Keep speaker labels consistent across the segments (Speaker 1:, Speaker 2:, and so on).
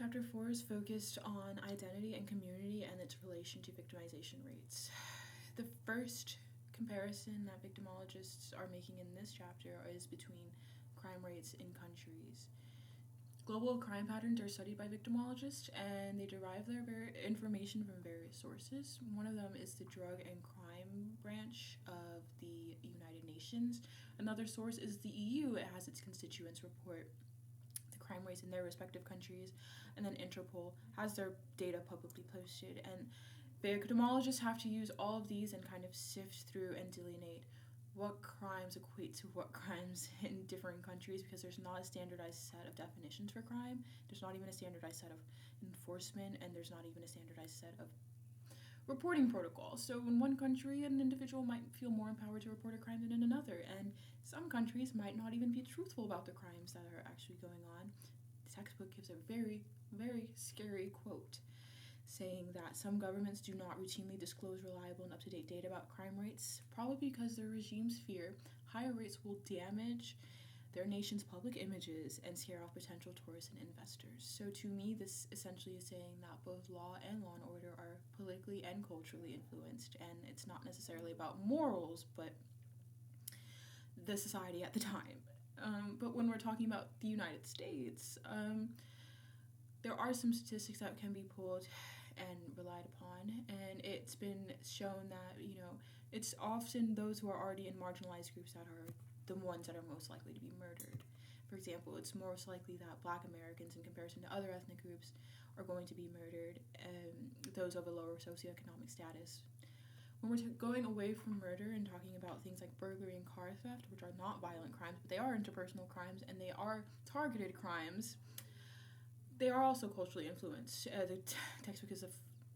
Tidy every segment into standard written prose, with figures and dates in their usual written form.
Speaker 1: Chapter 4 is focused on identity and community and its relation to victimization rates. The first comparison that victimologists are making in this chapter is between crime rates in countries. Global crime patterns are studied by victimologists, and they derive their information from various sources. One of them is the Drug and Crime Branch of the United Nations. Another source is the EU. It has its constituents report the crime rates in their respective countries, and then Interpol has their data publicly posted. And victimologists have to use all of these and kind of sift through and delineate what crimes equate to what crimes in different countries, because there's not a standardized set of definitions for crime. There's not even a standardized set of enforcement, and there's not even a standardized set of reporting protocols. So in one country, an individual might feel more empowered to report a crime than in another, and some countries might not even be truthful about the crimes that are actually going on. The textbook gives a very, very scary quote saying that some governments do not routinely disclose reliable and up-to-date data about crime rates, probably because their regimes fear higher rates will damage their nation's public images and scare off potential tourists and investors. So to me, this essentially is saying that both law and order are politically and culturally influenced, and it's not necessarily about morals, but the society at the time. But when we're talking about the United States, there are some statistics that can be pulled and relied upon, and it's been shown that, it's often those who are already in marginalized groups that are the ones that are most likely to be murdered. For example, it's most likely that Black Americans, in comparison to other ethnic groups, are going to be murdered, those of a lower socioeconomic status. When we're going away from murder and talking about things like burglary and car theft, which are not violent crimes, but they are interpersonal crimes and they are targeted crimes, they are also culturally influenced. The textbook is an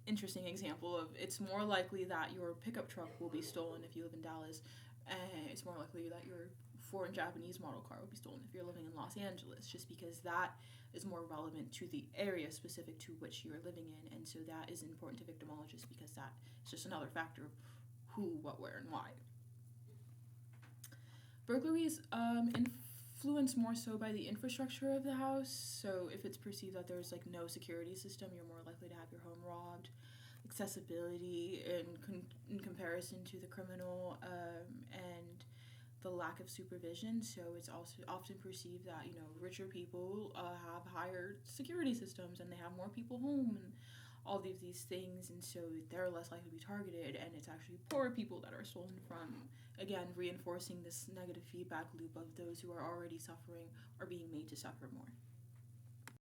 Speaker 1: interesting example of it's more likely that your pickup truck will be stolen if you live in Dallas, and it's more likely that your foreign Japanese model car will be stolen if you're living in Los Angeles, just because that is more relevant to the area specific to which you're living in, and so that is important to victimologists because that is just another factor of who, what, where, and why. Burglaries influenced more so by the infrastructure of the house. So if it's perceived that there's no security system, you're more likely to have your home robbed. Accessibility in comparison to the criminal, and the lack of supervision. So it's also often perceived that richer people have higher security systems and they have more people home and all of these things, and so they're less likely to be targeted, and it's actually poor people that are stolen from, again reinforcing this negative feedback loop of those who are already suffering are being made to suffer more.